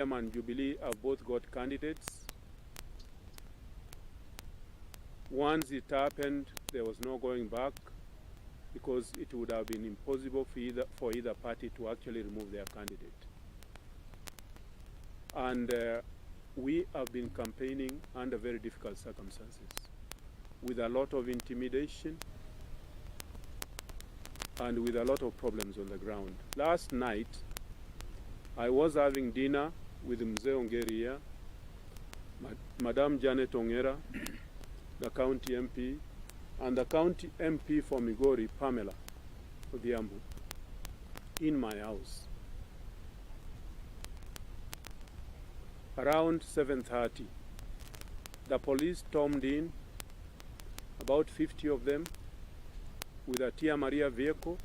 and Jubilee have both got candidates. Once it happened, there was no going back because it would have been impossible for either party to actually remove their candidate. And we have been campaigning under very difficult circumstances, with a lot of intimidation and with a lot of problems on the ground. Last night, I was having dinner with Mzee Ongeria, Madam Janet Ongera, the county MP, and the county MP for Migori, Pamela Odhiambo, in my house. Around 7:30, the police stormed in, about 50 of them, with a Tia Maria vehicle,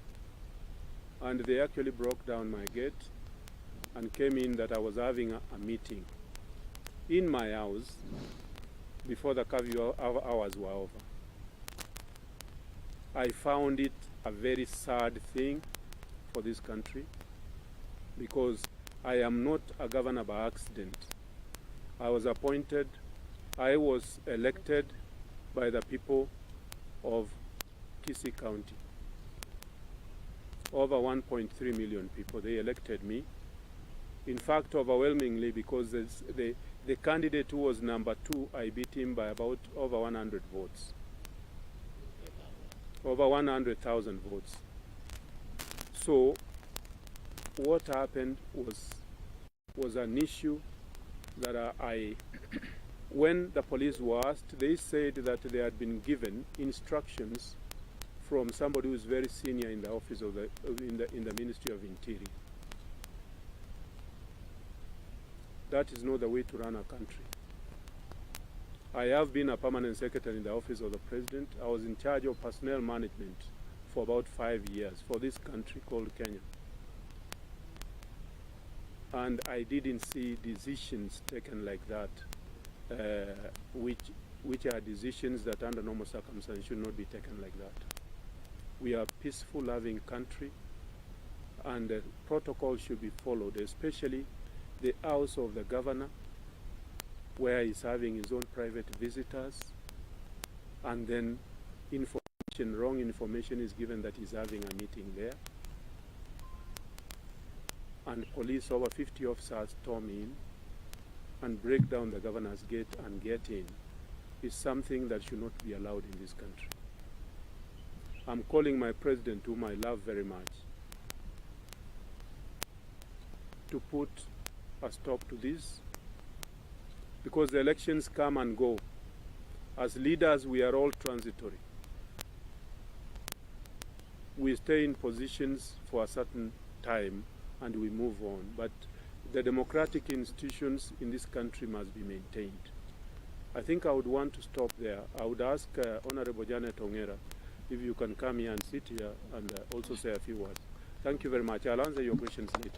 and they actually broke down my gate and came in that I was having a meeting in my house before the curfew hours were over. I found it a very sad thing for this country because I am not a governor by accident. I was appointed, I was elected by the people of Kisii County. Over 1.3 million people, they elected me. In fact, overwhelmingly, because the candidate who was number 2, I beat him by about over 100 votes. Over 100,000 votes. So what happened was an issue that when the police were asked, they said that they had been given instructions from somebody who is very senior in the office of in the Ministry of Interior. That is not the way to run a country. I have been a permanent secretary in the office of the president. I was in charge of personnel management for about 5 years for this country called Kenya. And I didn't see decisions taken like that, which are decisions that under normal circumstances should not be taken like that. We are a peaceful, loving country, and protocol should be followed, especially the house of the governor, where he's having his own private visitors, and then wrong information is given that he's having a meeting there. And police, over 50 officers, storm in and break down the governor's gate and get in, is something that should not be allowed in this country. I'm calling my president, whom I love very much, to put a stop to this, because the elections come and go. As leaders, we are all transitory. We stay in positions for a certain time and we move on, but the democratic institutions in this country must be maintained. I think I would want to stop there. I would ask Honorable Janet Ongera if you can come here and sit here and also say a few words. Thank you very much. I'll answer your questions later.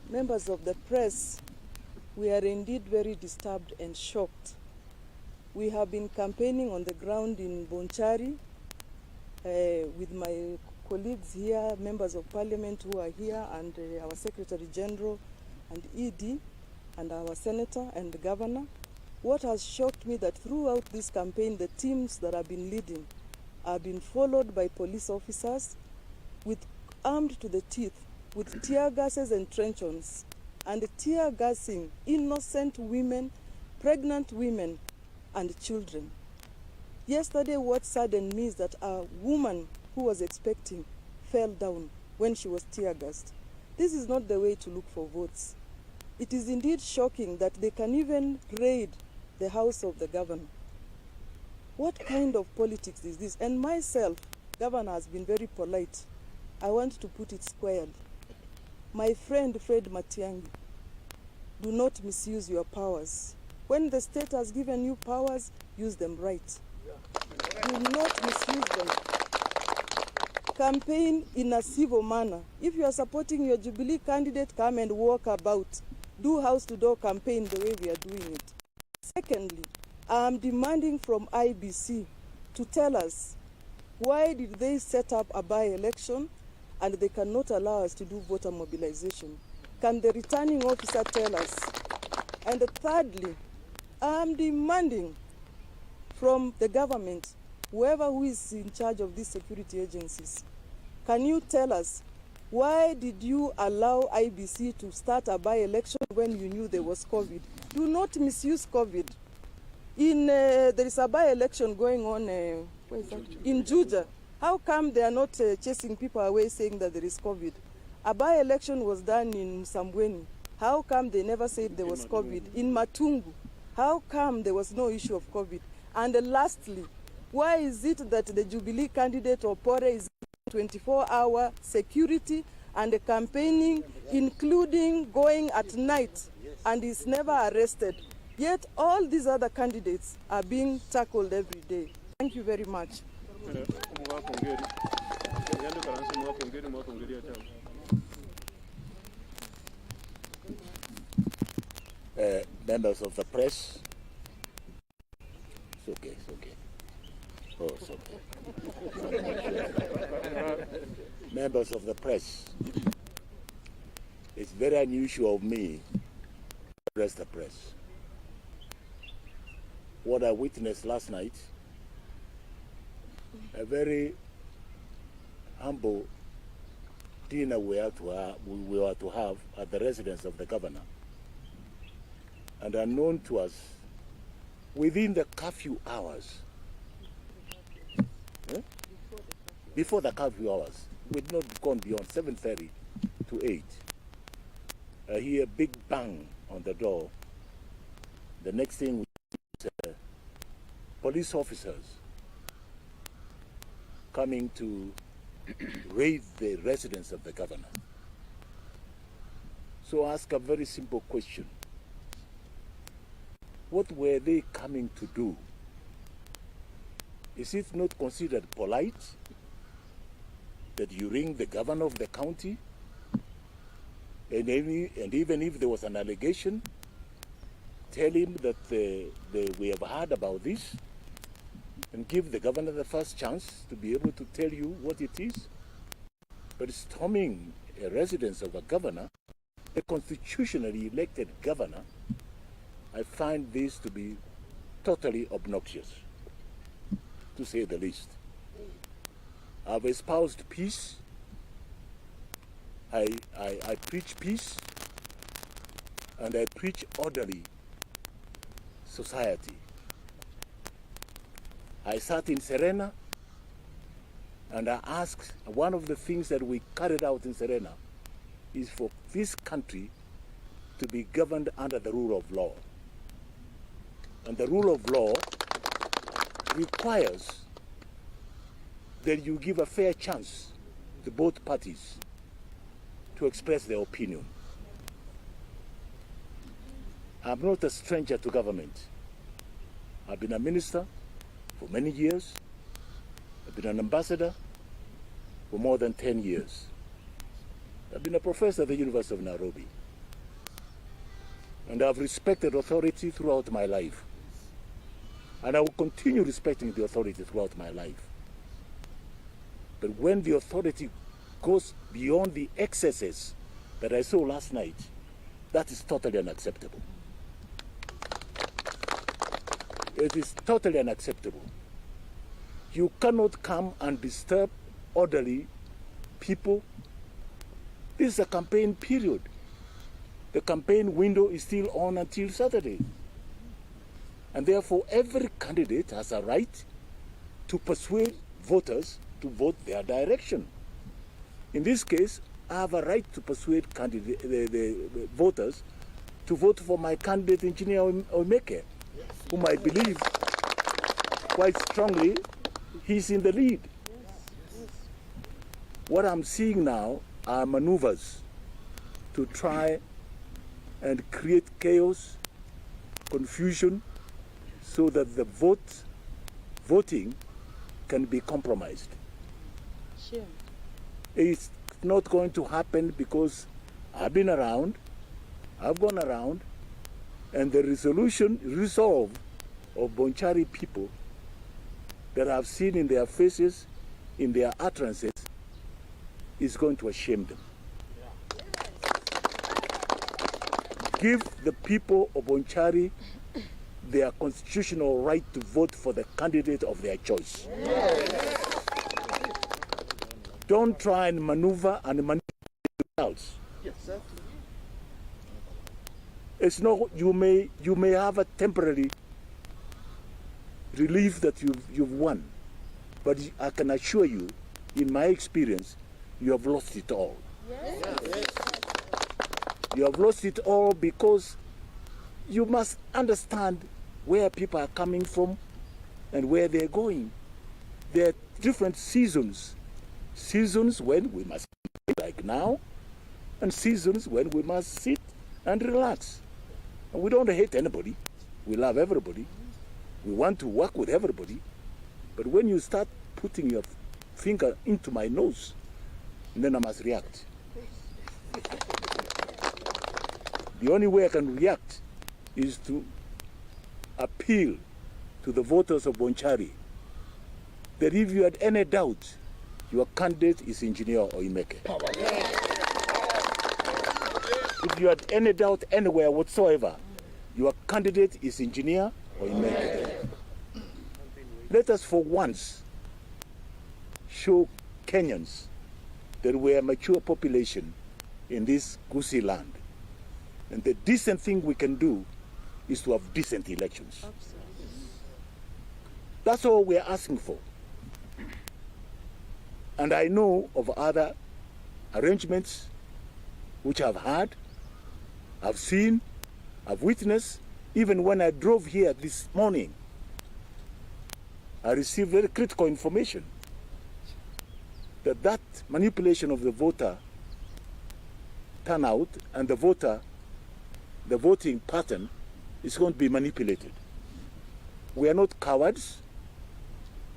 Members of the press, we are indeed very disturbed and shocked. We have been campaigning on the ground in Bonchari with my colleagues here, members of parliament who are here, and our Secretary General and ED, and our Senator and the Governor. What has shocked me that throughout this campaign, the teams that have been leading have been followed by police officers armed to the teeth with tear gases and truncheons, and tear gassing innocent women, pregnant women, and children. Yesterday, what saddened me is that a woman who was expecting fell down when she was tear gassed. This is not the way to look for votes. It is indeed shocking that they can even raid the house of the governor. What kind of politics is this? And myself, governor has been very polite. I want to put it squarely. My friend Fred Matiang'i, do not misuse your powers. When the state has given you powers, use them right. Do not misuse them. Campaign in a civil manner. If you are supporting your Jubilee candidate, come and walk about. Do house-to-door campaign the way we are doing it. Secondly, I'm demanding from IEBC to tell us why did they set up a by-election and they cannot allow us to do voter mobilization. Can the returning officer tell us? And thirdly, I'm demanding from the government, whoever who is in charge of these security agencies, can you tell us why did you allow IEBC to start a by-election when you knew there was COVID? Do not misuse COVID. There is a by-election going on where is that? In Juja. How come they are not chasing people away saying that there is COVID? A by-election was done in Sambweni. How come they never said there was COVID? In Matungu. How come there was no issue of COVID? And lastly, why is it that the Jubilee candidate Opore is 24-hour security and campaigning, including going at night, and is never arrested? Yet all these other candidates are being tackled every day. Thank you very much. Members of the press. It's okay, it's okay. Oh, it's okay. Members of the press. It's very unusual of me to address the press. What I witnessed last night, a very humble dinner we were to have at the residence of the governor, and unknown to us, within the curfew hours, before the curfew hours, we'd not gone beyond 7:30 to 8. I hear a big bang on the door. The next thing we see is police officers coming to raid the residence of the governor. So I ask a very simple question. What were they coming to do? Is it not considered polite that you ring the governor of the county, and even if there was an allegation, tell him that we have heard about this, and give the governor the first chance to be able to tell you what it is? But storming a residence of a governor, a constitutionally elected governor, I find this to be totally obnoxious, to say the least. I've espoused peace. I preach peace, and I preach orderly society. I sat in Serena, and I asked, one of the things that we carried out in Serena is for this country to be governed under the rule of law. And the rule of law requires that you give a fair chance to both parties to express their opinion. I'm not a stranger to government. I've been a minister for many years. I've been an ambassador for more than 10 years. I've been a professor at the University of Nairobi. And I've respected authority throughout my life. And I will continue respecting the authority throughout my life. But when the authority goes beyond the excesses that I saw last night, that is totally unacceptable. It is totally unacceptable. You cannot come and disturb orderly people. This is a campaign period. The campaign window is still on until Saturday. And therefore, every candidate has a right to persuade voters to vote their direction. In this case, I have a right to persuade the voters to vote for my candidate, Engineer Omeke, whom I believe quite strongly he's in the lead. What I'm seeing now are maneuvers to try and create chaos, confusion, so that the voting can be compromised. Sure. It's not going to happen because I've been around, I've gone around, and the resolve of Bonchari people that I've seen in their faces, in their utterances, is going to shame them. Give the people of Bonchari their constitutional right to vote for the candidate of their choice. Don't try and maneuver and manipulate results. It's not, you may have a temporary relief that you've won, but I can assure you, in my experience, you have lost it all. You have lost it all because you must understand where people are coming from and where they're going. There are different seasons. Seasons when we must play like now, and seasons when we must sit and relax. And we don't hate anybody. We love everybody. We want to work with everybody. But when you start putting your finger into my nose, then I must react. The only way I can react is to appeal to the voters of Bonchari that if you had any doubt, your candidate is Engineer Oimeke. If you had any doubt anywhere whatsoever, your candidate is Engineer Oimeke. Let us for once show Kenyans that we are a mature population in this goosey land. And the decent thing we can do is to have decent elections. Absolutely. That's all we're asking for. And I know of other arrangements which I've had, I've seen, I've witnessed. Even when I drove here this morning, I received very critical information that manipulation of the voter turnout and the voting pattern is going to be manipulated. We are not cowards.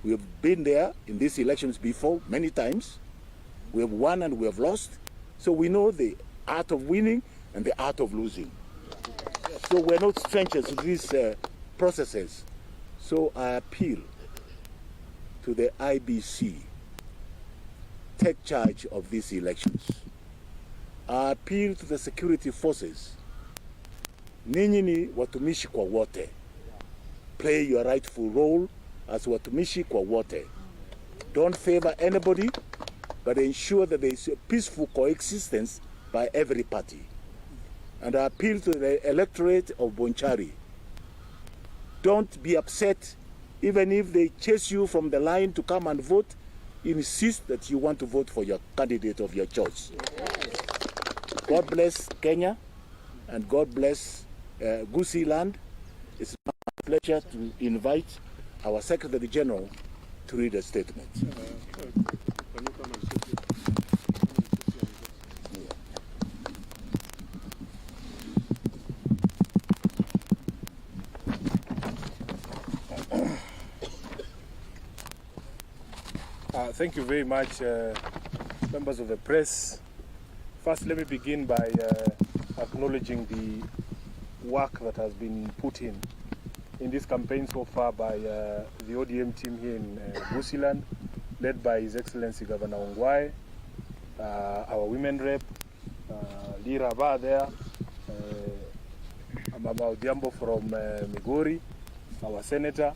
We have been there in these elections before many times. We have won and we have lost. So we know the art of winning and the art of losing. So we're not strangers to these processes. So I appeal to the IEBC, take charge of these elections. I appeal to the security forces. Ninyi ni watumishi kwa wote. Play your rightful role as watumishi kwa wote. Don't favor anybody, but ensure that there is a peaceful coexistence by every party. And I appeal to the electorate of Bonchari. Don't be upset even if they chase you from the line to come and vote. Insist that you want to vote for your candidate of your choice. God bless Kenya and God bless Goosey Land. It's my pleasure to invite our Secretary General to read a statement. Thank you very much, members of the press. First, let me begin by acknowledging the work that has been put in this campaign so far by the ODM team here in Goosey Land, led by His Excellency Governor Ongwae, our women rep, Lira Ba there, Mama Odhiambo from Migori, our senator,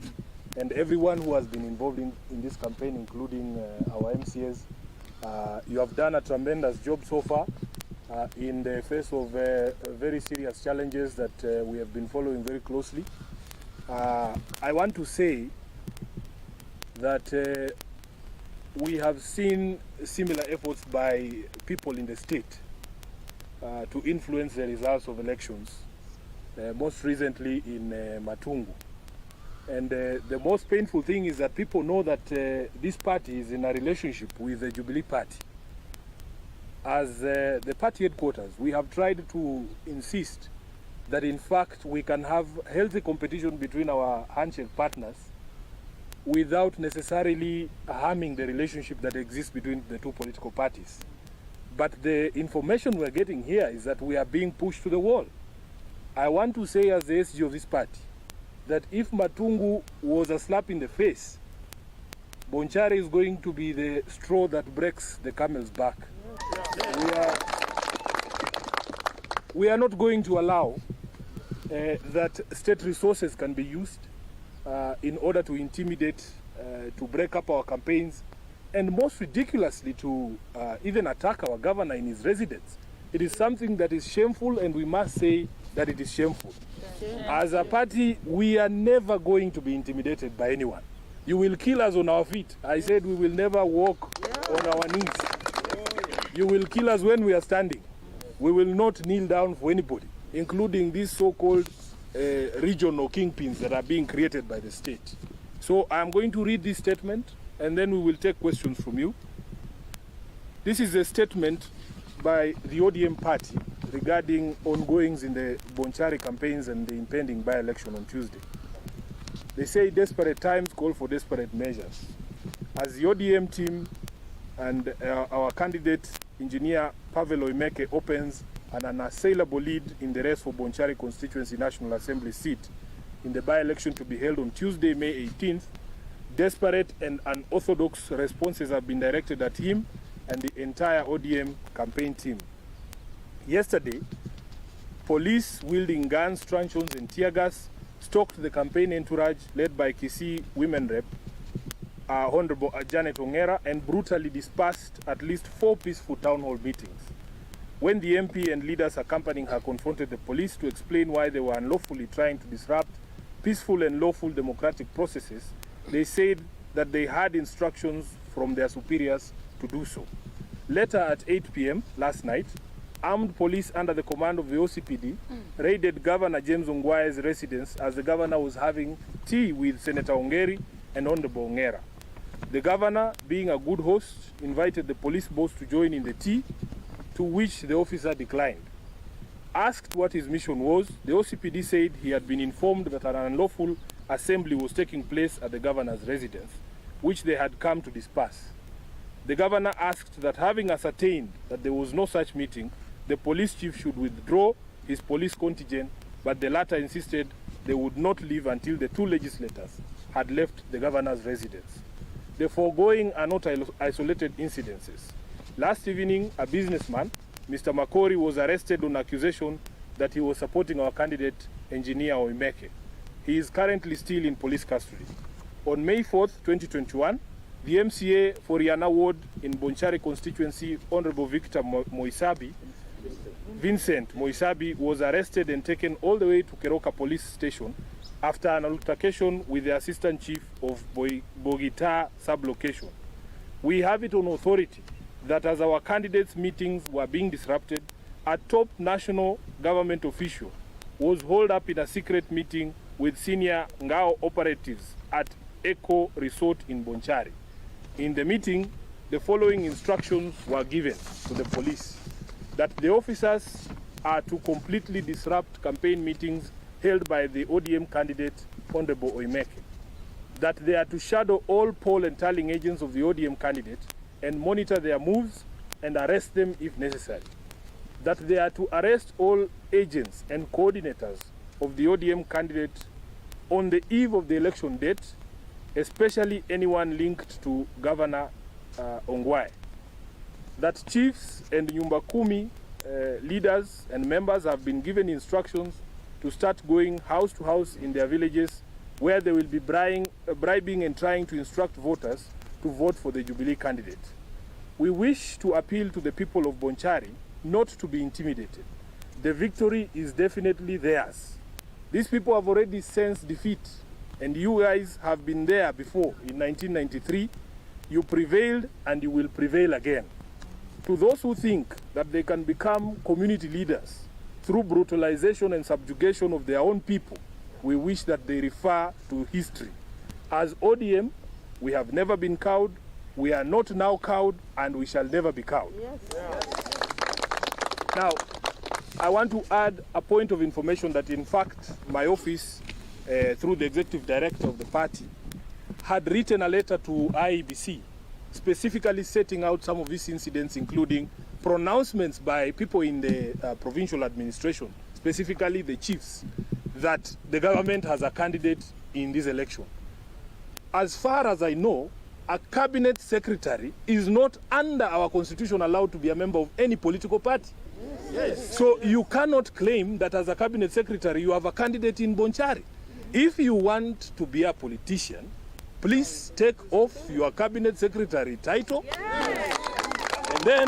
and everyone who has been involved in this campaign, including our MCAs. You have done a tremendous job so far in the face of very serious challenges that we have been following very closely. I want to say that we have seen similar efforts by people in the state to influence the results of elections, most recently in Matungu. And the most painful thing is that people know that this party is in a relationship with the Jubilee party. As the party headquarters, we have tried to insist that in fact we can have healthy competition between our handshake partners without necessarily harming the relationship that exists between the two political parties. But the information we're getting here is that we are being pushed to the wall. I want to say, as the SG of this party, that if Matungu was a slap in the face, Bonchari is going to be the straw that breaks the camel's back. We are not going to allow that state resources can be used in order to intimidate, to break up our campaigns, and most ridiculously to even attack our governor in his residence. It is something that is shameful, and we must say that it is shameful. As a party, we are never going to be intimidated by anyone. You will kill us on our feet. I said we will never walk on our knees. You will kill us when we are standing. We will not kneel down for anybody, including these so-called regional kingpins that are being created by the state. So I'm going to read this statement, and then we will take questions from you. This is a statement by the ODM party regarding ongoings in the Bonchari campaigns and the impending by-election on Tuesday. They say desperate times call for desperate measures. As the ODM team and our candidate, Engineer Pavel Oimeke, opens an unassailable lead in the race for Bonchari constituency National Assembly seat in the by-election to be held on Tuesday, May 18th, desperate and unorthodox responses have been directed at him and the entire ODM campaign team. Yesterday, police wielding guns, truncheons and tear gas stalked the campaign entourage led by Kisii Women Rep, Honorable Janet Ongera, and brutally dispersed at least 4 peaceful town hall meetings. When the MP and leaders accompanying her confronted the police to explain why they were unlawfully trying to disrupt peaceful and lawful democratic processes, they said that they had instructions from their superiors to do so. Later at 8 p.m. last night, armed police under the command of the OCPD raided Governor James Ongwae's residence as the governor was having tea with Senator Ongeri and Honorable Ongera. The governor, being a good host, invited the police boss to join in the tea, to which the officer declined. Asked what his mission was, the OCPD said he had been informed that an unlawful assembly was taking place at the governor's residence, which they had come to disperse. The governor asked that, having ascertained that there was no such meeting, the police chief should withdraw his police contingent, but the latter insisted they would not leave until the 2 legislators had left the governor's residence. The foregoing are not isolated incidences. Last evening, a businessman, Mr. Makori, was arrested on accusation that he was supporting our candidate, Engineer Oimeke. He is currently still in police custody. On May 4th, 2021, the MCA for Riana Ward in Bonchari constituency, Honorable Vincent Moisabi, was arrested and taken all the way to Keroka police station after an altercation with the assistant chief of Bogita sub-location. We have it on authority that as our candidates' meetings were being disrupted, a top national government official was holed up in a secret meeting with senior Ngao operatives at Eco Resort in Bonchari. In the meeting, the following instructions were given to the police: that the officers are to completely disrupt campaign meetings held by the ODM candidate, Honorable Oimeke; that they are to shadow all poll and tallying agents of the ODM candidate and monitor their moves and arrest them if necessary; that they are to arrest all agents and coordinators of the ODM candidate on the eve of the election date, especially anyone linked to Governor Ongwae; that chiefs and Nyumba Kumi leaders and members have been given instructions to start going house to house in their villages, where they will be bribing and trying to instruct voters to vote for the Jubilee candidate. We wish to appeal to the people of Bonchari not to be intimidated. The victory is definitely theirs. These people have already sensed defeat, and you guys have been there before. In 1993, you prevailed and you will prevail again. To those who think that they can become community leaders through brutalization and subjugation of their own people, we wish that they refer to history. As ODM, we have never been cowed, we are not now cowed, and we shall never be cowed. Yes. Now, I want to add a point of information that, in fact, my office, through the executive director of the party, had written a letter to IEBC, specifically setting out some of these incidents, including pronouncements by people in the provincial administration, specifically the chiefs, that the government has a candidate in this election. As far as I know, a cabinet secretary is not under our constitution allowed to be a member of any political party. Yes. So you cannot claim that as a cabinet secretary you have a candidate in Bonchari. If you want to be a politician, please take off your cabinet secretary title. Yes. And then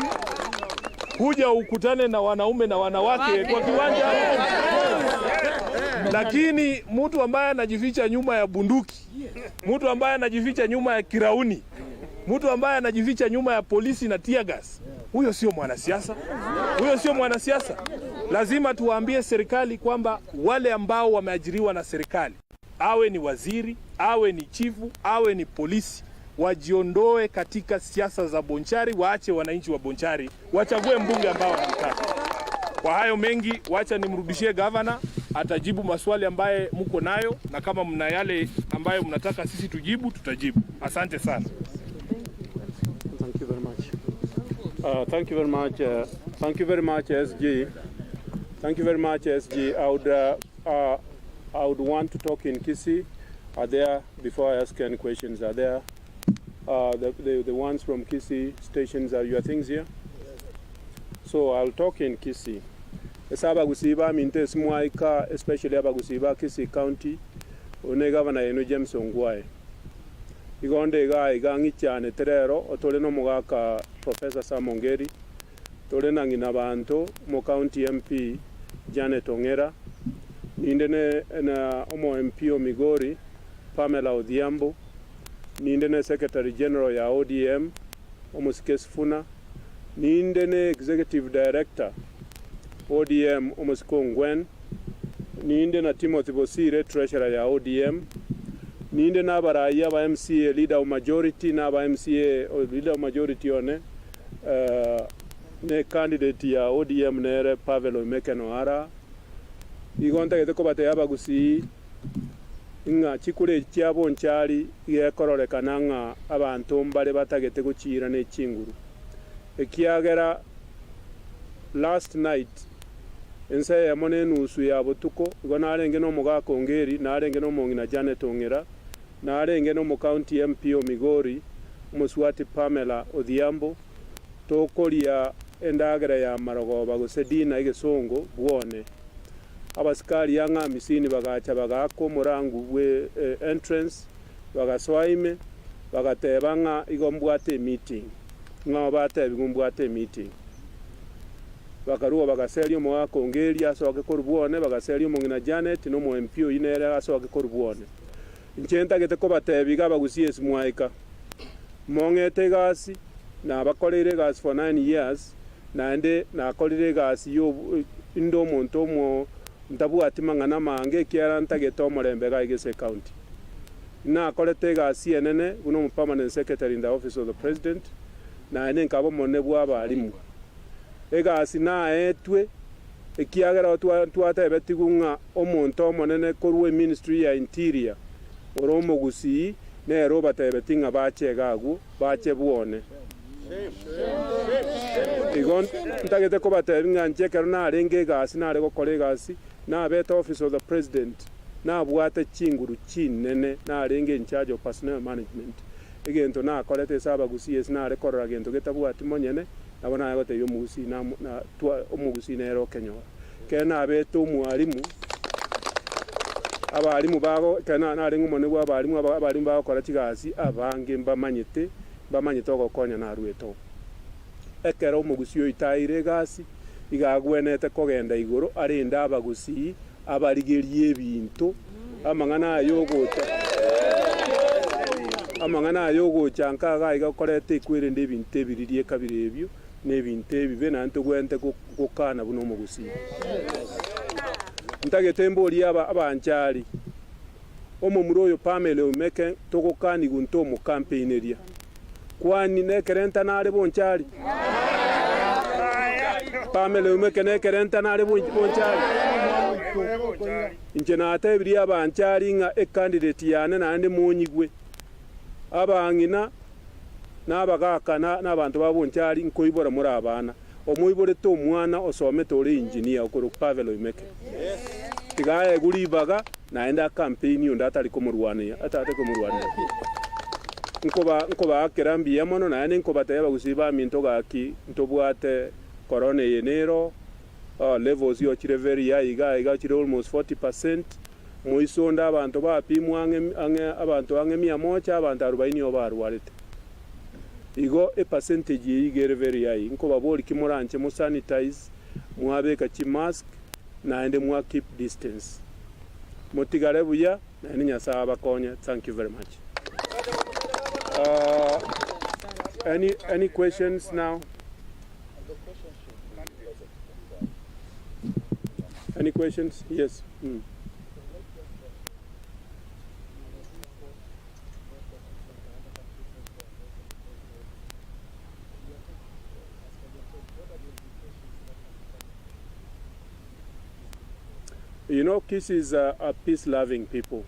kuja ukutane na wanaume na wanawake kwa kiwanja. Lakini mtu ambaye anajificha nyuma ya bunduki, mtu ambaye anajificha nyuma ya kirauni, mtu ambaye anajificha nyuma ya polisi na tear gas, huyo sio mwanasiasa. Huyo sio mwanasiasa. Lazima tuwaambie serikali kwamba wale ambao wameajiriwa na serikali, awe ni waziri, awe ni chifu, awe ni polisi, wajiondoe katika siasa za Bonchari, waache wananchi wa Bonchari wachague mbunge ambao wanataka. Kwa hayo mengi, wacha nimrudishie governor, atajibu maswali ambaye mko nayo, na kama mna yale ambayo mnataka sisi tujibu, tutajibu. Asante sana. Thank you very much. Thank you very much. Thank you very much, SG. Thank you very much, SG. I would want to talk in Kisii. Are there, before I ask any questions, are there the ones from Kisii stations, are your things here? So I'll talk in Kisii. Esaba gusiba minte smuaika, especially abagusiba Kisii County, one governor eno James Ongwae. Igonde igangi cyane terero otole no mugaka Professor Samongeri, tole nangina bantu mu county MP Janet Ongera, nindene na omo MP o Migori Pamela Odhiambo, nindene Secretary General ya ODM omo Sikesfuna, nindene Executive Director ODM omo Sikongwen, nindene Timothy Bosire Treasurer ya ODM, ninde n'abaraya ba MCA leader of majority n'aba MCA leader of majority one ne candidate ya ODM nere Pavel Omekeno ara igonta gete ko bate abagusi inga chikure kya Bonchari yekorolekana nga abantu mbale batagete guchira ne chinguru ekiagera last night ense ya mone nusu ya botuko igona arenge no mugaka Ongeri na arenge no mongina Janet Ongera na arenge no mu county MP o Migori Muswati Pamela Odhiambo tokolia endagera ya marogoba gusedina igesongo bwone abasikari yanga misini bagacha bagako murangu we entrance bagaswaime bagatebanga igombwate meeting ngabate bigombwate meeting bakaruwa bagaserio mwa Ongeri asoke korubone bagaserio mongina Janet no mu MP inere asoke korubone inchenta gete ko batebiga bagusie smwaika mongete gasi na bakolere gasi for 9 years nande na kolere gasi yo indo monto mo ntabu atimangana mange kiara ntagete omorembe ga Igese County na kolete gasi enene uno mu permanent secretary in the office of the president na ene nkabo monne bwa balimu egasi na etwe ekiagera twatebe tigunga omonto monene korwe ministry ya interior oromo gusi ne roba tebe tinga bache gagu bache buone igon ntagete ko batebe nganje kero na renge gasi na rego kole gasi na beta office of the president na bwate chinguru chinene na renge in charge of personnel management egento na kolete saba gusi es na rekorra gento getabu atimonyene abona yagote yo mugusi na twa omugusi ne ro kenyo kena beto mwalimu abalimu bago kana narenga umone bwa abalimu bago kora kigasi abange mbamanyite ogokonya na rweto ekero omugusi yo itaire gasi igagwenete kogenda iguru arinda abagusi abarigerie ebintu amangana yogocha nkaga igakorete ikwirinde ebintu ebiririe kabiri ebyo nebintu ebibe nanto gwente gukana buno omugusi ntagetembo liaba abanchari omuroyo Pamela Omeke togokani gunto mu campaign area kwani nekerenta nare Bonchari Pamela Omeke nekerenta nare Bonchari injena atebiri abanchari nga candidate yane nande munyigwe abangina nabagakana nabantu ba Bonchari nkoibora muri abana omuyibore to omwana osome tore engineer okoro Pavel Omeke tigaye gulibaga naenda campaign yo ndatali kumurwania atate kumurwania nkoba kerambi yamono na yani nkoba tayaba gusiba minto gaki ntobwate corona yenero levels yo chire very high iga chire almost 40%. Muisonda abantu bapimwa abantu ange 100 abantu 40 obarwarite igo percentage yigere very high nkoba boli kimuranche mu sanitize muabeka chi mask na ende mwa keep distance motigare buya na ninya saba konya. Thank you very much. Any questions now? Any questions? Yes. You know, Kisi is a peace-loving people.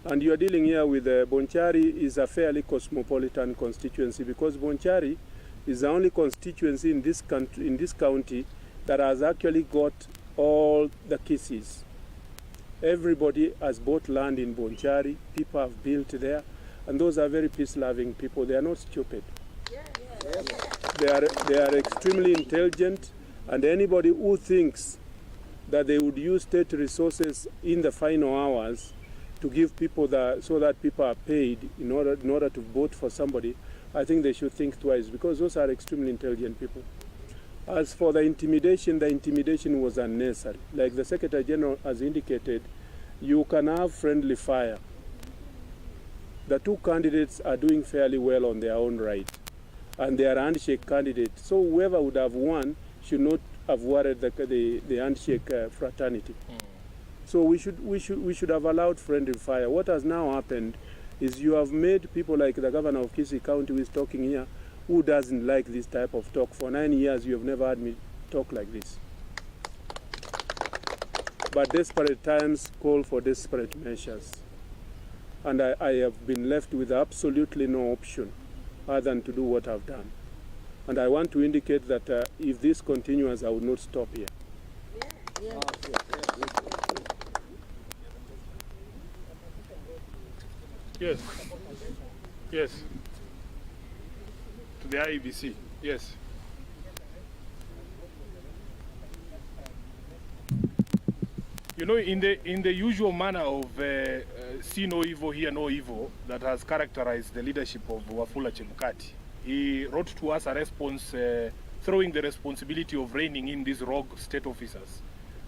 And you're dealing here with Bonchari is a fairly cosmopolitan constituency because Bonchari is the only constituency in this country, in this county, that has actually got all the Kisis. Everybody has bought land in Bonchari, people have built there, and those are very peace-loving people. They are not stupid. They are extremely intelligent, and anybody who thinks that they would use state resources in the final hours to give people so that people are paid in order to vote for somebody, I think they should think twice because those are extremely intelligent people. As for the intimidation was unnecessary. Like the Secretary General has indicated, you can have friendly fire. The two candidates are doing fairly well on their own right, and they are handshake candidates. So whoever would have won should not have worried the handshake fraternity. So we should have allowed friendly fire. What has now happened is you have made people like the governor of Kisii County who is talking here, who doesn't like this type of talk. For 9 years you have never had me talk like this. But desperate times call for desperate measures. And I have been left with absolutely no option other than to do what I've done. And I want to indicate that if this continues, I will not stop here. Yes. Yes. To the IEBC. Yes. You know, in the usual manner of see no evil, hear no evil that has characterized the leadership of Wafula Chebukati, he wrote to us a response throwing the responsibility of reining in these rogue state officers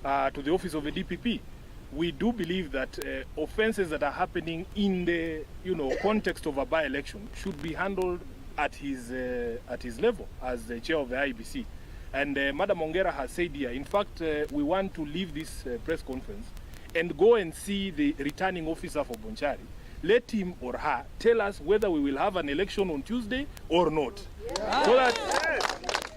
to the office of the DPP. We do believe that offenses that are happening in the context of a by-election should be handled at his level as the chair of the IEBC. And Madam Ongera has said here, in fact, we want to leave this press conference and go and see the returning officer for Bonchari. Let him or her tell us whether we will have an election on Tuesday or not. Yeah. So that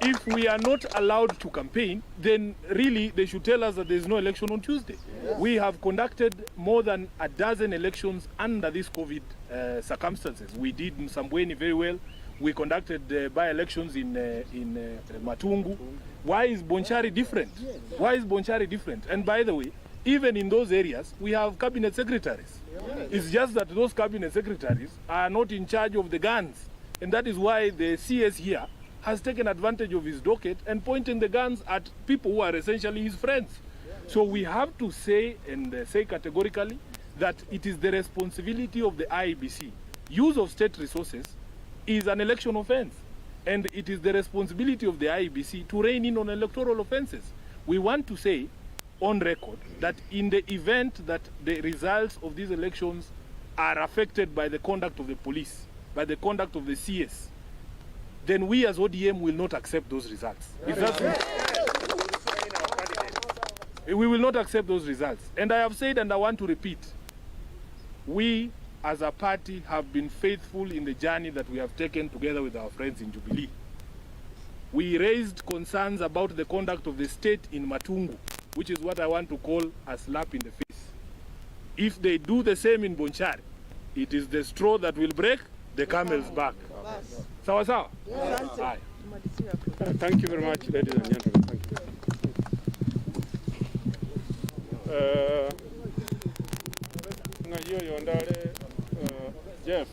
if we are not allowed to campaign, then really they should tell us that there is no election on Tuesday. Yeah. We have conducted more than a dozen elections under these COVID circumstances. We did in Msambweni very well. We conducted by-elections in Matungu. Why is Bonchari different? Why is Bonchari different? And by the way, even in those areas, we have cabinet secretaries. It's just that those cabinet secretaries are not in charge of the guns. And that is why the CS here has taken advantage of his docket and pointing the guns at people who are essentially his friends. So we have to say, and say categorically, that it is the responsibility of the IEBC. Use of state resources is an election offense. And it is the responsibility of the IEBC to rein in on electoral offenses. We want to say on record that in the event that the results of these elections are affected by the conduct of the police, by the conduct of the CS, then we as ODM will not accept those results. If that's we will not accept those results. And I have said, and I want to repeat, we as a party have been faithful in the journey that we have taken together with our friends in Jubilee. We raised concerns about the conduct of the state in Matungu, which is what I want to call a slap in the face. If they do the same in Bonchari, it is the straw that will break the camel's back. Sawa sawa? Yeah. Thank you very much, ladies and gentlemen. Thank you. Ngayo yondale Jeff.